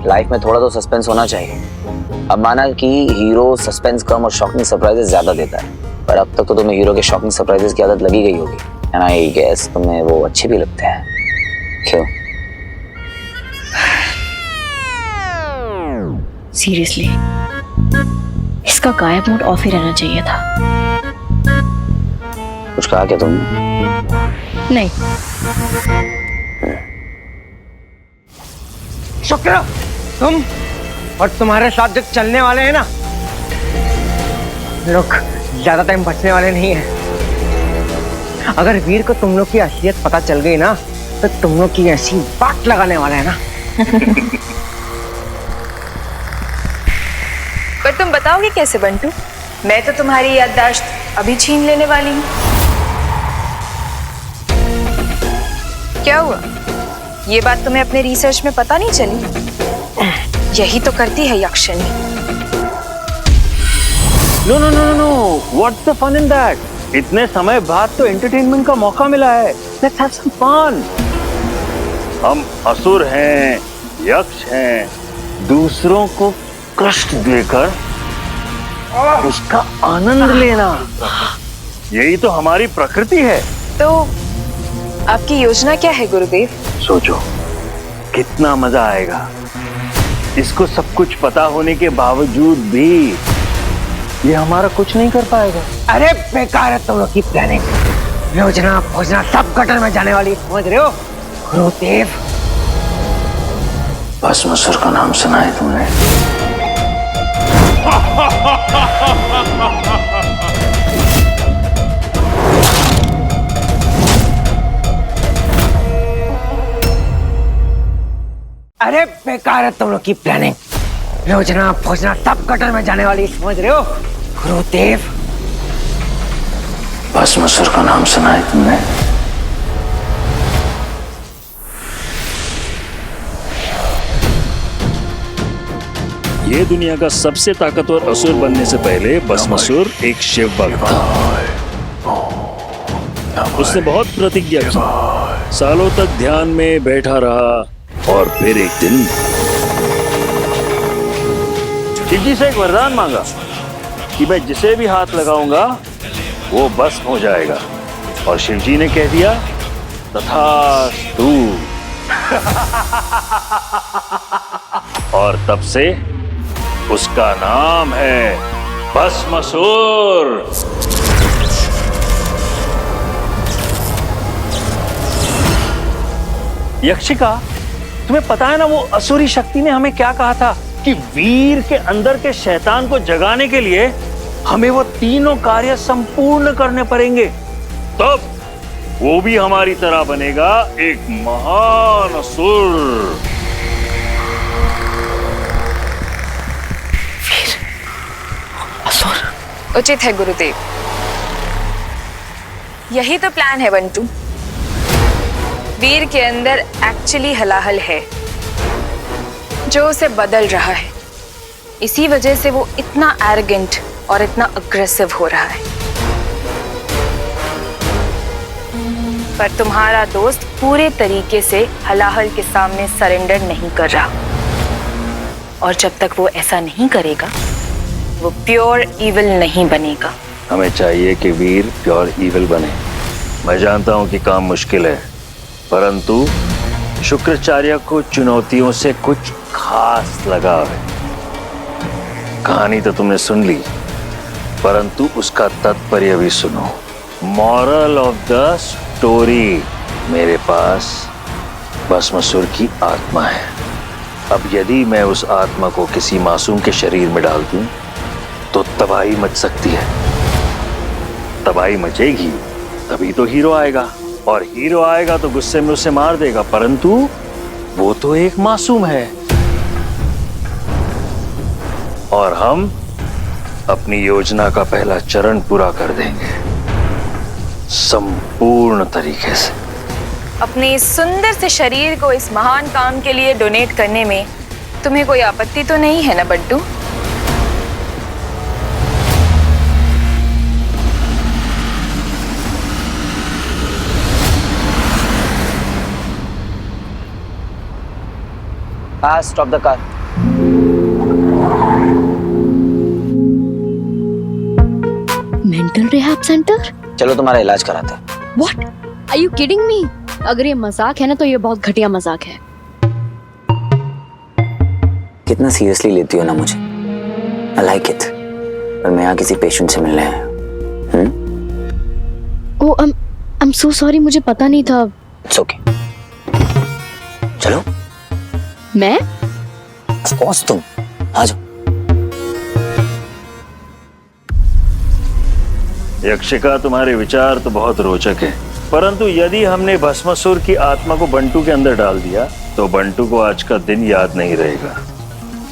लाइफ में थोड़ा तो सस्पेंस होना चाहिए। अब माना कि हीरो सस्पेंस कम और शॉकिंग सरप्राइजेस ज्यादा देता है, पर अब तक तो तुम्हें हीरो के शॉकिंग सरप्राइजेस की आदत लगी गई होगी, एंड आई गेस तुम्हें वो अच्छे भी लगते हैं। क्यों? सीरियसली, इसका गायब मोड ऑफ ही रहना चाहिए था। कुछ कहा क्या तुमने? नहीं। शुक्र तुम और तुम्हारे साथ जो चलने वाले हैं ना, लोग ज्यादा टाइम बचने वाले नहीं है। अगर वीर को तुम लोग की असलियत पता चल गई ना, तो तुम लोग की ऐसी बात लगाने वाला है ना। पर तुम बताओगे कैसे बंटू? मैं तो तुम्हारी याददाश्त अभी छीन लेने वाली हूँ। क्या हुआ? ये बात तुम्हें अपने रिसर्च में पता नहीं चली? यही तो करती है Yakshini. No no no no, what's the fun in that? इतने समय बाद तो एंटरटेनमेंट का मौका मिला है। Let's have some fun. हम असुर हैं, यक्ष हैं, दूसरों को कष्ट देकर उसका आनंद लेना, यही तो हमारी प्रकृति है। तो आपकी योजना क्या है गुरुदेव? सोचो कितना मजा आएगा। इसको सब कुछ पता होने के बावजूद भी ये हमारा कुछ नहीं कर पाएगा। अरे बेकार है तुम लोग की प्लानिंग। योजना भोजना सब गटर में जाने वाली, समझ रहे हो गुरुदेव? भस्मासुर का नाम सुना है तुमने? अरे बेकार है तुम लोग की प्लानिंग। योजना भोजना सब गटर में जाने वाली, समझ रहे हो गुरुदेव? भस्मासुर का नाम सुना है तुमने? ये दुनिया का सबसे ताकतवर असुर बनने से पहले भस्मासुर एक शिव भक्त था। उसने बहुत प्रतिज्ञा की, सालों तक ध्यान में बैठा रहा और फिर एक दिन शिव जी से एक वरदान मांगा कि मैं जिसे भी हाथ लगाऊंगा वो भस्म हो जाएगा, और शिव जी ने कह दिया तथास्तु। और तब से उसका नाम है भस्मासुर। यक्षिका, तुम्हें पता है ना वो असुरी शक्ति ने हमें क्या कहा था कि वीर के अंदर के शैतान को जगाने के लिए हमें वो तीनों कार्य संपूर्ण करने पड़ेंगे, तब वो भी हमारी तरह बनेगा एक महान असुर। उचित है गुरुदेव, यही तो प्लान है बंटू। वीर के अंदर एक्चुअली हलाहल है जो उसे बदल रहा है, इसी वजह से वो इतना एरोगेंट और इतना अग्रेसिव हो रहा है। पर तुम्हारा दोस्त पूरे तरीके से हलाहल के सामने सरेंडर नहीं कर रहा, और जब तक वो ऐसा नहीं करेगा वो प्योर इविल नहीं बनेगा। हमें चाहिए कि वीर प्योर इविल बने। मैं जानता हूं कि काम मुश्किल है, परंतु शुक्राचार्य को चुनौतियों से कुछ खास लगाव है। कहानी तो तुमने सुन ली, परंतु उसका तात्पर्य भी सुनो। मॉरल ऑफ द स्टोरी, मेरे पास भस्मासुर की आत्मा है। अब यदि मैं उस आत्मा को किसी मासूम के शरीर में डाल दूं तो तबाही मच सकती है। तबाही मचेगी तभी तो हीरो आएगा, और हीरो आएगा तो गुस्से में उसे मार देगा, परंतु वो तो एक मासूम है। और हम अपनी योजना का पहला चरण पूरा कर देंगे संपूर्ण तरीके से। अपने इस सुंदर से शरीर को इस महान काम के लिए डोनेट करने में तुम्हें कोई आपत्ति तो नहीं है ना Bantu? Stop the car. Mental rehab centre? चलो तुम्हारा इलाज कराते हैं। What? Are you kidding me? अगर ये मजाक है ना तो ये बहुत घटिया मजाक है। कितना सीरियसली लेती हो ना मुझे। I like it। पर मैं यहाँ किसी पेशेंट से मिलने आया हूँ। Oh, I'm so sorry, मुझे पता नहीं था। It's okay। चलो। मैं? Of course तुम। आ जाओ। यक्षिका, तुम्हारे विचार तो बहुत रोचक है, परंतु यदि हमने भस्मासुर की आत्मा को बंटू के अंदर डाल दिया तो बंटू को आज का दिन याद नहीं रहेगा,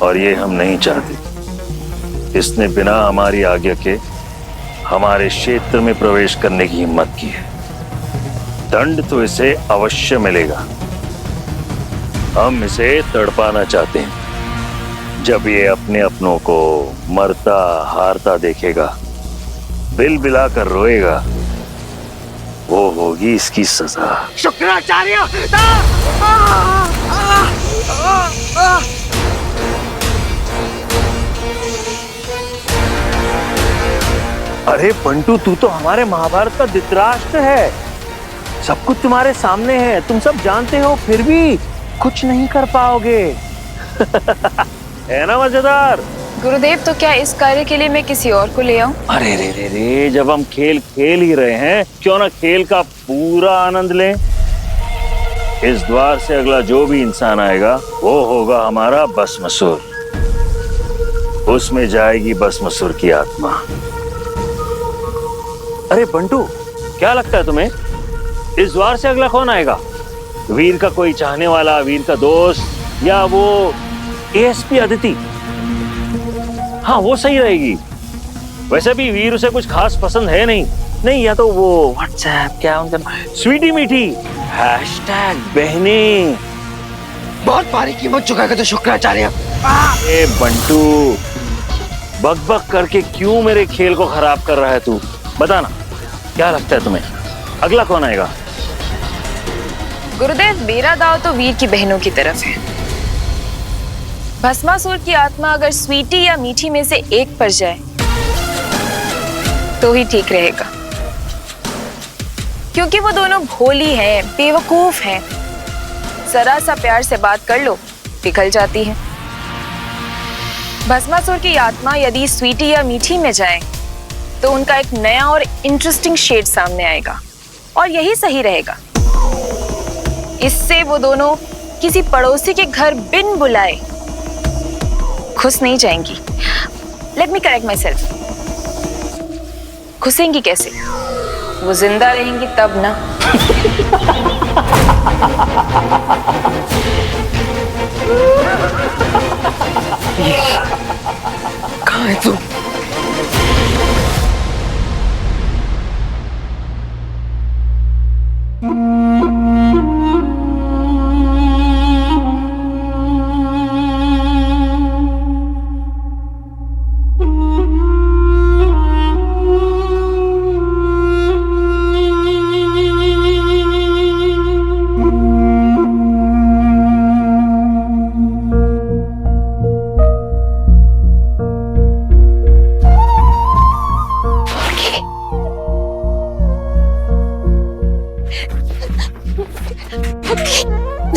और ये हम नहीं चाहते। इसने बिना हमारी आज्ञा के हमारे क्षेत्र में प्रवेश करने की हिम्मत की है। दंड तो इसे अवश्य मिलेगा। हम इसे तड़पाना चाहते हैं। जब ये अपने अपनों को मरता हारता देखेगा, बिल बिला कर रोएगा, वो होगी इसकी सजा। शुक्राचार्य! अरे बंटू, तू तो हमारे महाभारत का धृतराष्ट्र है। सब कुछ तुम्हारे सामने है, तुम सब जानते हो, फिर भी कुछ नहीं कर पाओगे। है ना मजेदार? गुरुदेव, तो क्या इस कार्य के लिए मैं किसी और को ले आऊं? अरे रे रे रे, जब हम खेल खेल ही रहे हैं, क्यों ना खेल का पूरा आनंद लें। इस द्वार से अगला जो भी इंसान आएगा वो होगा हमारा भस्मासुर। उसमें जाएगी भस्मासुर की आत्मा। अरे बंटू, क्या लगता है तुम्हें, इस द्वार से अगला कौन आएगा? वीर का कोई चाहने वाला, वीर का दोस्त, या वो एएसपी अदिति? हाँ, वो सही रहेगी। वैसे भी वीर उसे कुछ खास पसंद है नहीं, या तो वो व्हाट्सएप, क्या उनका स्वीटी मीठी #बहने। बहुत भारी कीमत चुकाएगा तो शुक्राचार्य। ए बंटू, बक करके क्यों मेरे खेल को खराब कर रहा है तू? बताना, क्या लगता है तुम्हें, अगला कौन आएगा? गुरुदेव, मेरा दाव तो वीर की बहनों की तरफ है। भस्मासुर की आत्मा अगर स्वीटी या मीठी में से एक पर जाए तो ही ठीक रहेगा, क्योंकि वो दोनों भोली हैं, बेवकूफ हैं। जरा सा प्यार से बात कर लो, पिघल जाती है। भस्मासुर की आत्मा यदि स्वीटी या मीठी में जाए तो उनका एक नया और इंटरेस्टिंग शेड सामने आएगा, और यही सही रहेगा। इससे वो दोनों किसी पड़ोसी के घर बिन बुलाए घुस नहीं जाएंगी। Let me correct myself. घुसेंगी कैसे? वो जिंदा रहेंगी तब ना। कहाँ है तू?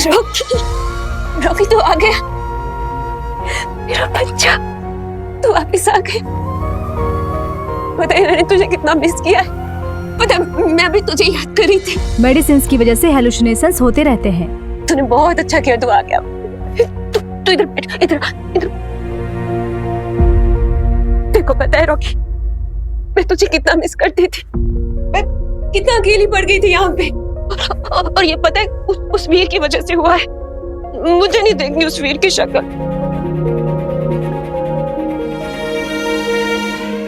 रॉकी, रॉकी तू आ गया, मेरा बच्चा, तू वापिस आ गया। पता है मैंने तुझे कितना मिस किया है, पता है मैं भी तुझे याद कर रही थी। मेडिसिन की वजह से हेलुसिनेशंस होते रहते हैं। तूने बहुत अच्छा किया, तू आ गया। तू इधर बैठ, इधर इधर। तेरे को पता है रॉकी, मैं तुझे कितना मिस करती थी, मैं कितना अकेली पड़ गई थी यहाँ पे। और ये पता है उस वीर की वजह से हुआ है। मुझे नहीं देखनी उस वीर की शक्ल।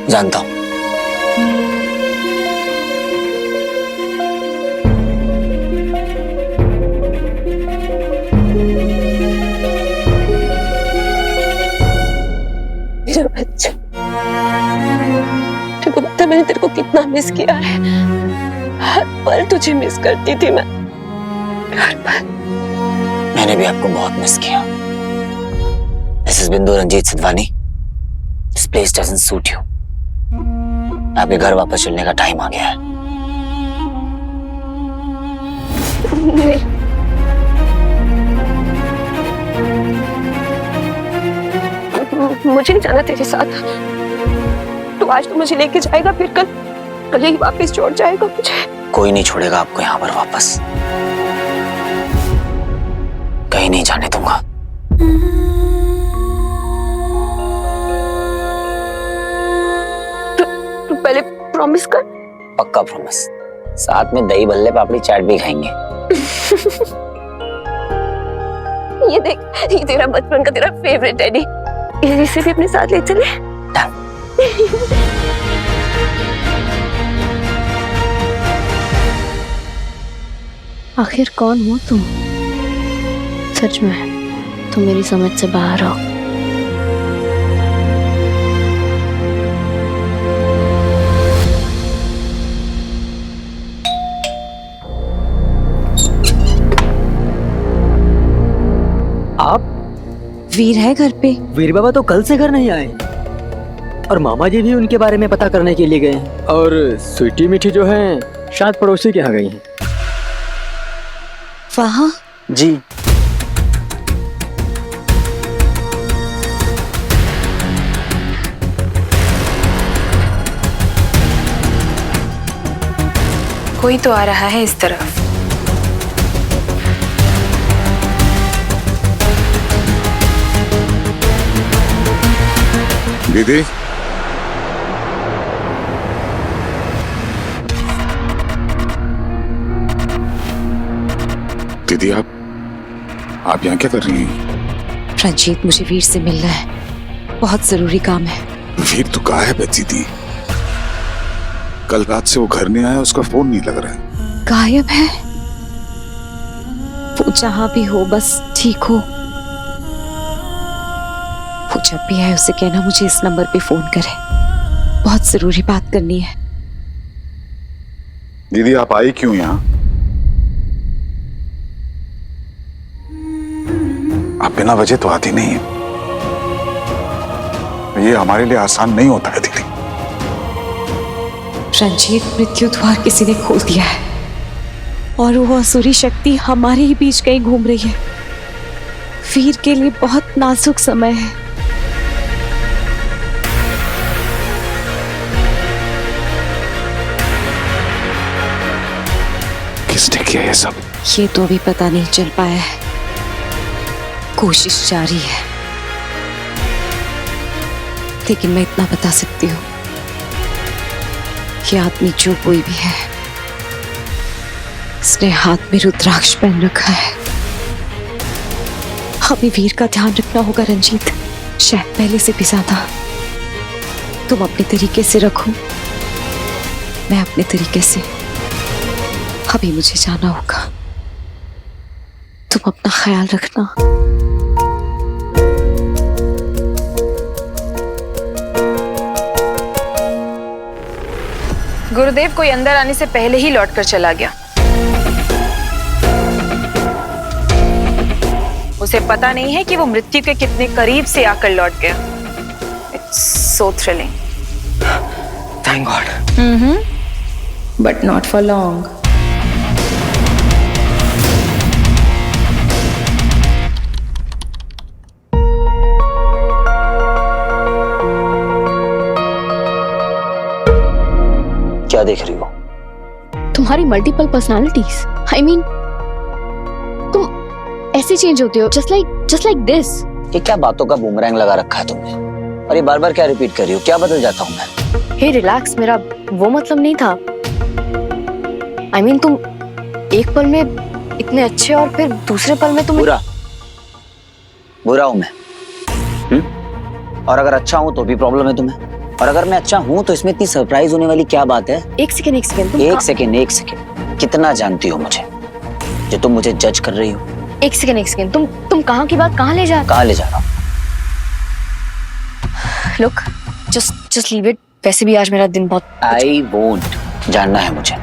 जानता हूं। मेरा बच्चा, तेरे को पता है मैंने तेरे को कितना मिस किया है। हर पल तुझे मिस करती थी मैं, हर पल। मैंने भी आपको बहुत मिस किया। Mrs Bindu Ranjeet Siddhwani, this place doesn't suit you. आपके घर वापस चलने का टाइम आ गया है। नहीं, मुझे नहीं जाना तेरे साथ। तो आज तो मुझे लेके जाएगा, फिर कल ही वापस छोड़ जाएगा मुझे। कोई नहीं छोड़ेगा आपको यहाँ पर वापस, कहीं नहीं जाने दूंगा। तू पहले प्रॉमिस कर। पक्का प्रॉमिस, साथ में दही भल्ले पापड़ी चाट भी खाएंगे। ये देख, ये तेरा बचपन का तेरा फेवरेट टेडी, इसे भी अपने साथ ले चले। आखिर कौन हो तुम? सच में तुम मेरी समझ से बाहर हो। आप? वीर है घर पे? वीर बाबा तो कल से घर नहीं आए, और मामा जी भी उनके बारे में पता करने के लिए गए हैं। और स्वीटी मीठी जो है शायद पड़ोसी के यहाँ गई हैं। वहाँ? जी। कोई तो आ रहा है इस तरफ। दीदी, दीदी आप यहाँ क्या कर रही हैं? रंजीत, मुझे वीर से मिलना है, बहुत जरूरी काम है। वीर तो गायब है दीदी, कल रात से वो घर नहीं आया, उसका फोन नहीं लग रहा है। गायब है? वो जहां भी हो बस ठीक हो। वो जब भी आए उसे कहना मुझे इस नंबर पे फोन करे, बहुत जरूरी बात करनी है। दीदी आप आई क्यों यहाँ? आप बिना वजह तो आती नहीं है, ये हमारे लिए आसान नहीं होता है दीदी। रंजीत, मृत्यु द्वार किसी ने खोल दिया है, और वो असुरी शक्ति हमारे ही बीच कहीं घूम रही है। वीर के लिए बहुत नाजुक समय है। किसने किया ये सब? ये तो अभी पता नहीं चल पाया है, कोशिश जारी है। लेकिन मैं इतना बता सकती हूँ, ये आदमी जो कोई भी है, इसने हाथ में रुद्राक्ष पहन रखा है। हमें वीर का ध्यान रखना होगा रंजीत, शायद पहले से भी ज्यादा। तुम अपने तरीके से रखो, मैं अपने तरीके से। अभी मुझे जाना होगा, तुम अपना ख्याल रखना। गुरुदेव कोई अंदर आने से पहले ही लौटकर चला गया। उसे पता नहीं है कि वो मृत्यु के कितने करीब से आकर लौट गया। It's so thrilling. Thank God. But not for long. क्या देख रही हो? तुम्हारी मल्टीपल पर्सनालिटीज। आई मीन तुम ऐसे चेंज होते हो जस्ट लाइक दिस। ये क्या बातों का बूमरैंग लगा रखा है तुमने? और ये बार बार क्या रिपीट कर रही हो? क्या बदल जाता हूँ मैं? हे रिलैक्स, मेरा वो मतलब नहीं था। आई मीन तुम एक पल में इतने अच्छे और फिर दूसरे पल में तुम बुरा हूं मैं। और अगर अच्छा हूं तो भी प्रॉब्लम है तुम्हें, और अगर मैं अच्छा हूं तो इसमें इतनी सरप्राइज होने वाली क्या बात है? एक सेकेंड एक सेकेंड कितना जानती हो मुझे जो तुम मुझे जज कर रही हो? एक सेकेंड तुम कहाँ की बात कहाँ ले जा रहा हूं? Look, just leave it. वैसे भी आज मेरा दिन बहुत आई वोंट जानना है मुझे।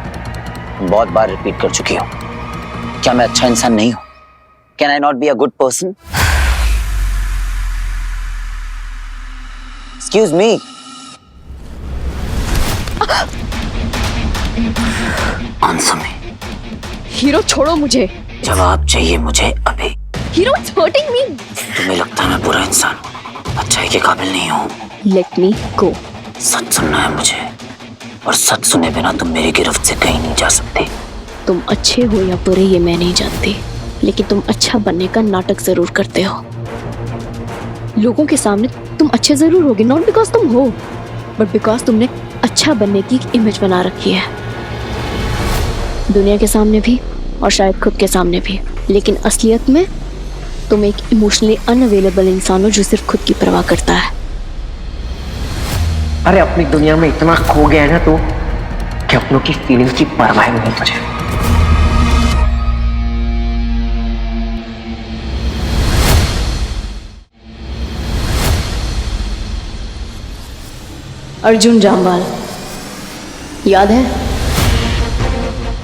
बहुत बार रिपीट कर चुकी हो। क्या मैं अच्छा इंसान नहीं हूं? Can I not be a good person? Excuse me. Answer me. Hero छोड़ो मुझे। जवाब चाहिए मुझे अभी। Hero it's hurting me. तुम्हें लगता है मैं बुरा इंसान हूं, अच्छाई के काबिल नहीं हूं? लेट मी गो। सच सुनना है मुझे, और सच सुने बिना तुम मेरी गिरफ्त से कहीं नहीं जा सकते। तुम अच्छे हो या बुरे ये मैं नहीं जानती, लेकिन तुम अच्छा बनने का नाटक जरूर करते हो। लोगों के सामने तुम अच्छे जरूर होगे, नॉट बिकॉज तुम हो, बट बिकॉज तुमने अच्छा बनने की एक इमेज बना रखी है, दुनिया के सामने भी और शायद खुद के सामने भी। लेकिन असलियत में तुम एक इमोशनली अनअवेलेबल इंसान हो जो सिर्फ खुद की परवाह करता है। अरे अपनी दुनिया में इतना खो गया है ना तू कि अपनों की फीलिंग्स की परवाह नहीं तुझे। अर्जुन जामवाल याद है?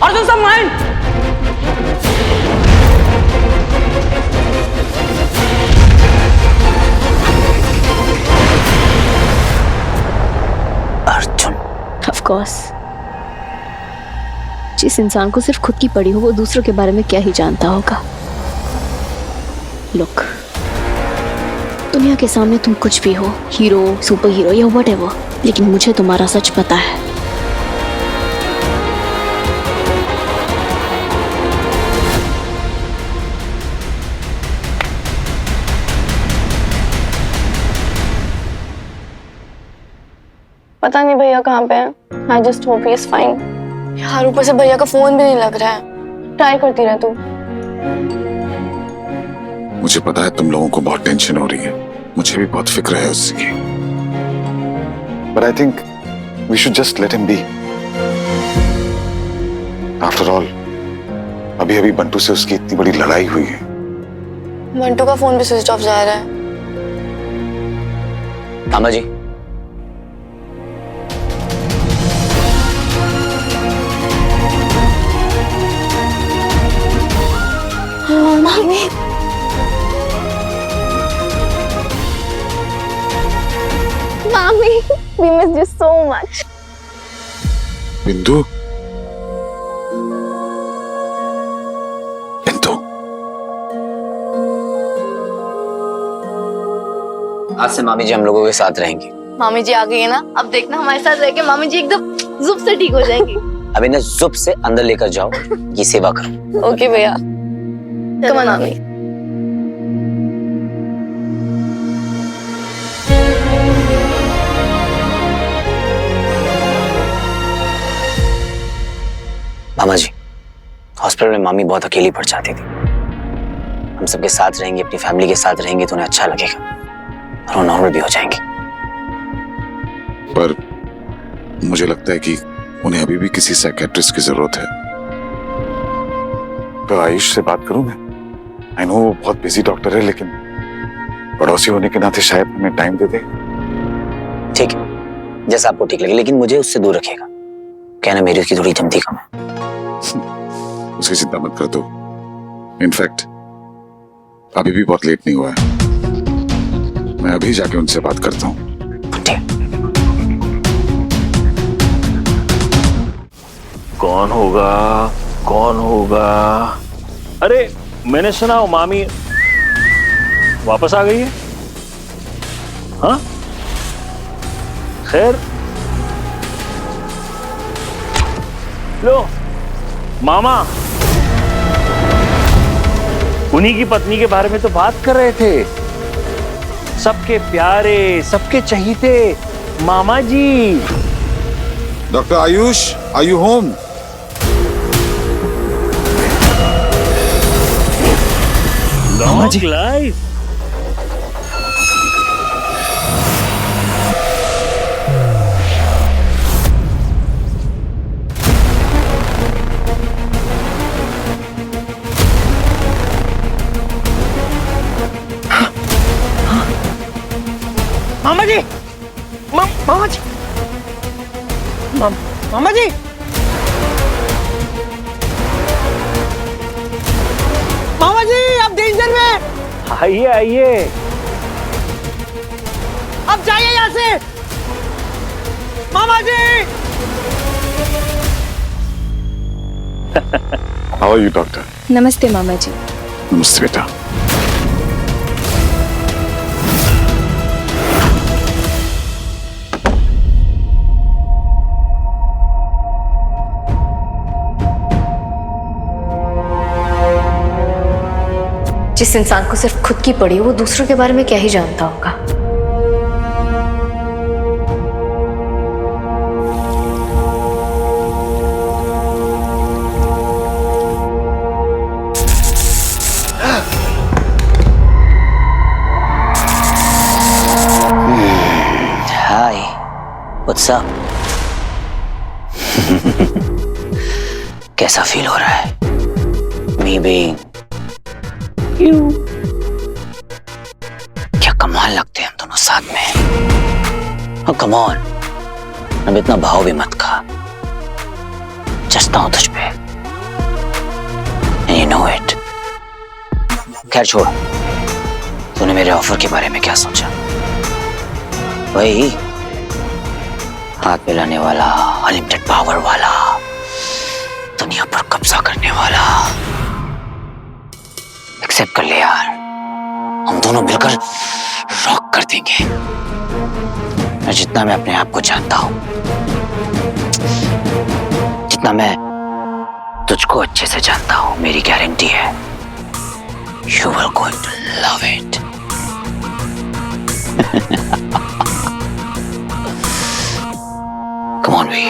अर्जुन सब माइंड। Arjun of course. जिस इंसान को सिर्फ खुद की पड़ी हो वो दूसरों के बारे में क्या ही जानता होगा। लुक, दुनिया के सामने तुम कुछ भी हो, हीरो, सुपर हीरो या व्हाटएवर, लेकिन मुझे तुम्हारा सच पता है। पता नहीं भैया कहाँ पे हैं। I just hope he is fine. यार ऊपर से भैया का फोन भी नहीं लग रहा है। ट्राई करती रह तू। मुझे पता है तुम लोगों को बहुत टेंशन हो रही है, मुझे भी बहुत फिक्र है उसकी। But I think we should just let him be. After all, अभी बंटू से उसकी इतनी बड़ी लड़ाई हुई है। बंटू का फोन भी स्विच ऑफ जा रहा है। कामा जी, मामी, Mommy, we missed you so much. बिंदु, बिंदु, आज से मामी जी हम लोगों के साथ रहेंगी। मामी जी आ गई है ना, अब देखना हमारे साथ रह के मामी जी एकदम जुप से ठीक हो जाएंगी। अब इन्हें जुप से अंदर लेकर जाओ, ये सेवा करो। ओके भैया, कम ऑन मामी। मामा जी, हॉस्पिटल में मामी बहुत अकेली पड़ जाती थी। हम सबके साथ रहेंगे, अपनी फैमिली के साथ रहेंगे तो उन्हें अच्छा लगेगा और वो नॉर्मल भी हो जाएंगे। पर मुझे लगता है कि उन्हें अभी भी किसी साइकियाट्रिस्ट की जरूरत है। तो आयुष से बात करूं मैं? आई नो वो बहुत बिजी डॉक्टर है, लेकिन पड़ोसी होने के नाते शायद हमें टाइम दे दे। ठीक है, जैसा आपको ठीक लगे, लेकिन मुझे उससे दूर रखेगा। कहना मेरी उसकी थोड़ी जमती कम है। उसकी चिंता मत कर दो। इनफैक्ट अभी भी बहुत लेट नहीं हुआ है, मैं अभी जाके उनसे बात करता हूँ। कौन होगा, कौन होगा? अरे मैंने सुना वो मामी वापस आ गई है। हाँ खैर लो मामा, उन्हीं की पत्नी के बारे में तो बात कर रहे थे। सबके प्यारे, सबके चहीते मामा जी। Doctor Ayush, are you home? मामा जी लाइफ। मामा जी, मामा जी, मामा जी, मामा जी, आप डेंजर में। आइए आइए, अब जाइए यहाँ से। मामा जी। How are you doctor? नमस्ते मामा जी। नमस्ते बेटा। जिस इंसान को सिर्फ खुद की पड़ी वो दूसरों के बारे में क्या ही जानता होगा। हाय, व्हाट्स अप? कैसा फील हो रहा है? Me being you. क्या कमाल लगते हैं हम दोनों साथ में। कम ऑन, अब इतना भाव भी मत खा। जचता हूं तुझ पे, you know it। खैर छोड़, तूने मेरे ऑफर के बारे में क्या सोचा? वही हाथ मिलाने वाला, अनलिमिटेड पावर वाला, दुनिया पर कब्जा करने वाला। एक्सेप्ट कर ले यार, हम दोनों मिलकर रॉक कर देंगे। मैं जितना मैं अपने आप को जानता हूं, जितना मैं तुझको अच्छे से जानता हूं, मेरी गारंटी है you will going to love it. Come on भाई।